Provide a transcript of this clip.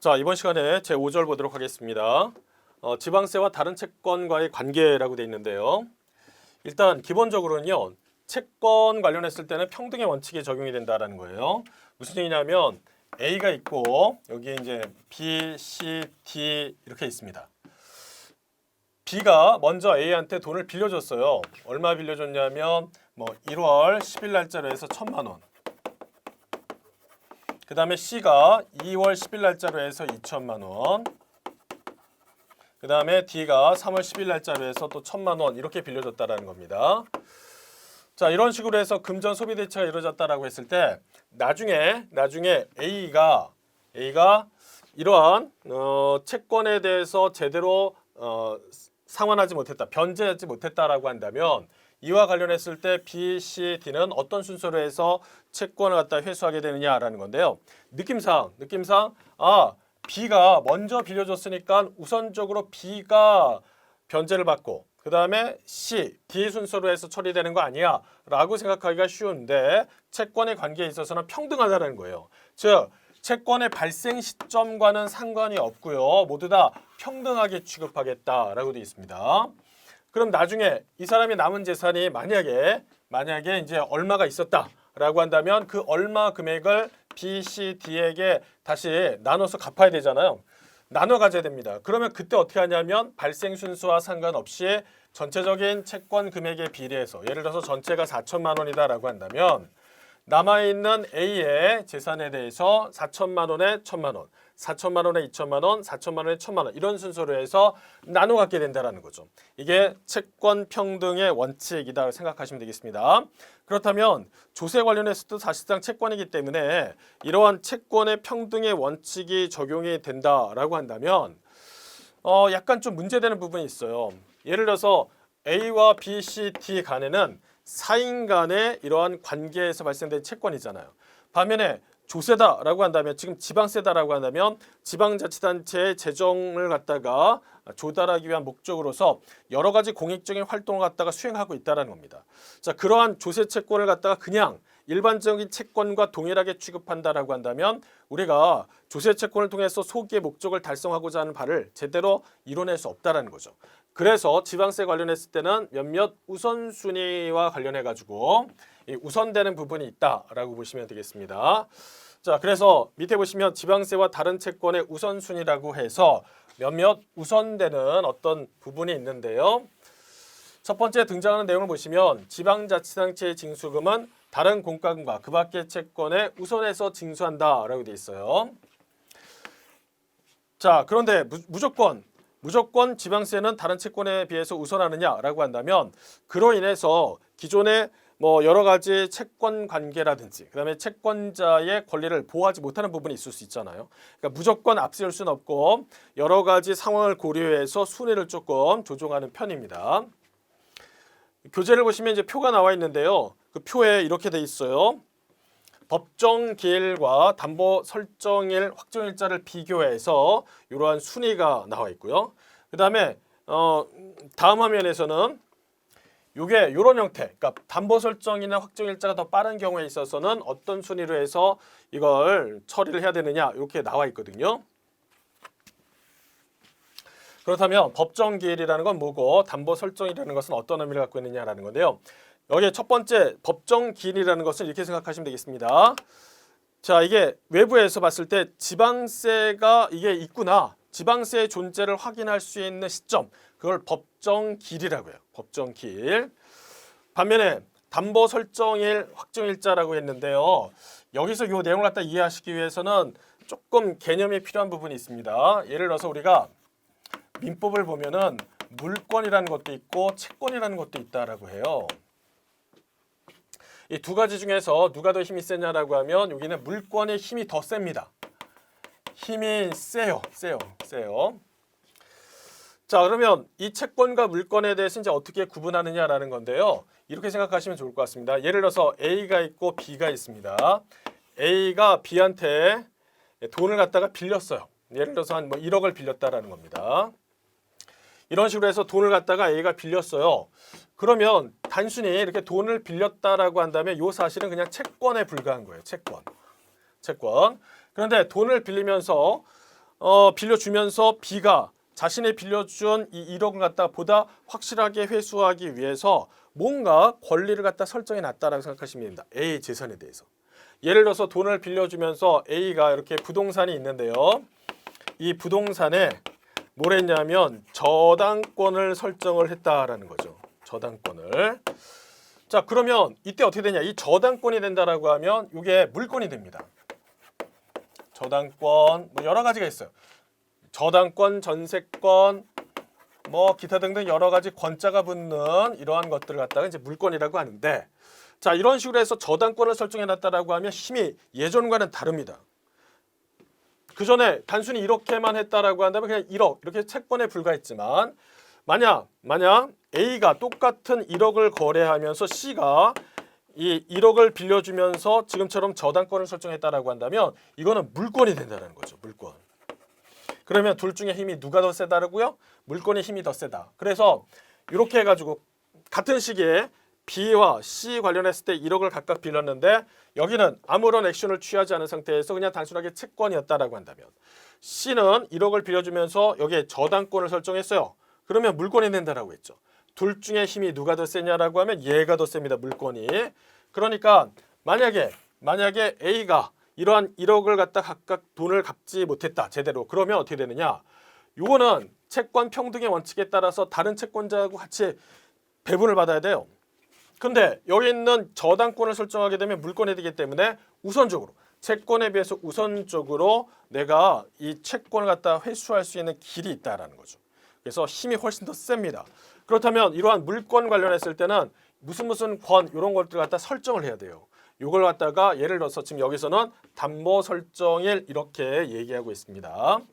자, 이번 시간에 제5절 보도록 하겠습니다. 지방세와 다른 채권과의 관계라고 되어 있는데요. 일단 기본적으로는요. 채권 관련했을 때는 평등의 원칙이 적용이 된다라는 거예요. 무슨 얘기냐면 A가 있고 여기에 이제 B, C, D 이렇게 있습니다. B가 먼저 A한테 돈을 빌려줬어요. 얼마 빌려줬냐면 1월 10일 날짜로 해서 1,000만 원. 그 다음에 C가 2월 10일 날짜로 해서 2천만 원. 그 다음에 D가 3월 10일 날짜로 해서 또 1,000만 원 이렇게 빌려줬다라는 겁니다. 자, 이런 식으로 해서 금전 소비 대체가 이루어졌다라고 했을 때 나중에 A가 이러한 채권에 대해서 제대로 상환하지 못했다, 변제하지 못했다라고 한다면 이와 관련했을 때 B, C, D는 어떤 순서로 해서 채권을 갖다 회수하게 되느냐라는 건데요. 느낌상 B가 먼저 빌려줬으니까 우선적으로 B가 변제를 받고 그 다음에 C, D 순서로 해서 처리되는 거 아니야 라고 생각하기가 쉬운데 채권의 관계에 있어서는 평등하다는 거예요. 즉 채권의 발생 시점과는 상관이 없고요. 모두 다 평등하게 취급하겠다라고 되어 있습니다. 그럼 나중에 이 사람이 남은 재산이 만약에 이제 얼마가 있었다라고 한다면 그 얼마 금액을 B, C, D에게 다시 나눠서 갚아야 되잖아요. 나눠 가져야 됩니다. 그러면 그때 어떻게 하냐면 발생 순수와 상관없이 전체적인 채권 금액에 비례해서 예를 들어서 전체가 4천만 원이다라고 한다면 남아있는 A의 재산에 대해서 4천만 원에 1,000만 원, 4천만 원에 2천만 원, 4천만 원에 1,000만 원 이런 순서로 해서 나눠 갖게 된다는 거죠. 이게 채권 평등의 원칙이다 생각하시면 되겠습니다. 그렇다면 조세 관련해서도 사실상 채권이기 때문에 이러한 채권의 평등의 원칙이 적용이 된다라고 한다면 약간 좀 문제되는 부분이 있어요. 예를 들어서 A와 B, C, D 간에는 사인 간의 이러한 관계에서 발생된 채권이잖아요. 반면에 조세다라고 한다면 지금 지방세다라고 한다면 지방자치단체의 재정을 갖다가 조달하기 위한 목적으로서 여러 가지 공익적인 활동을 갖다가 수행하고 있다는 겁니다. 자, 그러한 조세 채권을 갖다가 그냥 일반적인 채권과 동일하게 취급한다라고 한다면 우리가 조세 채권을 통해서 소기의 목적을 달성하고자 하는 바를 제대로 이뤄낼 수 없다라는 거죠. 그래서 지방세 관련했을 때는 몇몇 우선순위와 관련해 가지고 우선되는 부분이 있다라고 보시면 되겠습니다. 자, 그래서 밑에 보시면 지방세와 다른 채권의 우선순위라고 해서 몇몇 우선되는 어떤 부분이 있는데요. 첫 번째 등장하는 내용을 보시면 지방자치단체의 징수금은 다른 공과금과 그 밖의 채권에 우선해서 징수한다라고 되어 있어요. 자, 그런데 무조건 지방세는 다른 채권에 비해서 우선하느냐라고 한다면 그로 인해서 기존의 여러 가지 채권 관계라든지 그다음에 채권자의 권리를 보호하지 못하는 부분이 있을 수 있잖아요. 그러니까 무조건 앞세울 수는 없고 여러 가지 상황을 고려해서 순위를 조금 조정하는 편입니다. 교재를 보시면 이제 표가 나와 있는데요. 그 표에 이렇게 돼 있어요. 법정 기일과 담보 설정일 확정일자를 비교해서 이러한 순위가 나와 있고요. 그 다음에 다음 화면에서는 이게 이런 형태, 그러니까 담보 설정이나 확정일자가 더 빠른 경우에 있어서는 어떤 순위로 해서 이걸 처리를 해야 되느냐 이렇게 나와 있거든요. 그렇다면 법정 기일이라는 건 뭐고 담보 설정이라는 것은 어떤 의미를 갖고 있느냐라는 건데요. 여기에 첫 번째 법정 기일이라는 것을 이렇게 생각하시면 되겠습니다. 자, 이게 외부에서 봤을 때 지방세가 이게 있구나. 지방세의 존재를 확인할 수 있는 시점. 그걸 법정 기일이라고 해요. 법정 기일. 반면에 담보 설정일 확정일자라고 했는데요. 여기서 이 내용을 갖다 이해하시기 위해서는 조금 개념이 필요한 부분이 있습니다. 예를 들어서 우리가 민법을 보면은 물권이라는 것도 있고 채권이라는 것도 있다라고 해요. 이 두 가지 중에서 누가 더 힘이 세냐라고 하면 여기는 물권의 힘이 더 셉니다. 힘이 세요. 자, 그러면 이 채권과 물권에 대해서 이제 어떻게 구분하느냐라는 건데요. 이렇게 생각하시면 좋을 것 같습니다. 예를 들어서 A가 있고 B가 있습니다. A가 B한테 돈을 갖다가 빌렸어요. 예를 들어서 한 1억을 빌렸다라는 겁니다. 이런 식으로 해서 돈을 갖다가 A가 빌렸어요. 그러면 단순히 이렇게 돈을 빌렸다라고 한다면 이 사실은 그냥 채권에 불과한 거예요. 채권. 그런데 돈을 빌리면서 빌려주면서 B가 자신이 빌려준 이 1억을 갖다 보다 확실하게 회수하기 위해서 뭔가 권리를 갖다 설정해 놨다라고 생각하시면 됩니다. A 재산에 대해서. 예를 들어서 돈을 빌려주면서 A가 이렇게 부동산이 있는데요. 이 부동산에 뭘 했냐면 저당권을 설정을 했다라는 거죠. 저당권을. 자, 그러면 이때 어떻게 되냐? 이 저당권이 된다라고 하면 이게 물권이 됩니다. 저당권 뭐 여러 가지가 있어요. 저당권, 전세권, 뭐 기타 등등 여러 가지 권자가 붙는 이러한 것들을 갖다가 이제 물권이라고 하는데, 자, 이런 식으로 해서 저당권을 설정해 놨다라고 하면 힘이 예전과는 다릅니다. 그 전에 단순히 이렇게만 했다라고 한다면 그냥 1억 이렇게 채권에 불과했지만, 만약 A가 똑같은 1억을 거래하면서 C가 이 1억을 빌려주면서 지금처럼 저당권을 설정했다라고 한다면 이거는 물권이 된다는 거죠. 물권. 그러면 둘 중에 힘이 누가 더 세다라고요? 물권의 힘이 더 세다. 그래서 이렇게 해가지고 같은 시기에 B와 C 관련했을 때 1억을 각각 빌렸는데 여기는 아무런 액션을 취하지 않은 상태에서 그냥 단순하게 채권이었다라고 한다면, C는 1억을 빌려주면서 여기에 저당권을 설정했어요. 그러면 물권이 된다라고 했죠. 둘 중에 힘이 누가 더 세냐라고 하면 얘가 더 셉니다. 물권이. 그러니까 만약에 A가 이러한 1억을 갖다 각각 돈을 갚지 못했다 제대로, 그러면 어떻게 되느냐, 요거는 채권 평등의 원칙에 따라서 다른 채권자하고 같이 배분을 받아야 돼요. 근데 여기 있는 저당권을 설정하게 되면 물권이 되기 때문에 우선적으로 채권에 비해서 우선적으로 내가 이 채권을 갖다 회수할 수 있는 길이 있다라는 거죠. 그래서 힘이 훨씬 더 셉니다. 그렇다면 이러한 물권 관련했을 때는 무슨 권 이런 것들 갖다 설정을 해야 돼요. 이걸 갖다가 예를 들어서 지금 여기서는 담보 설정일 이렇게 얘기하고 있습니다.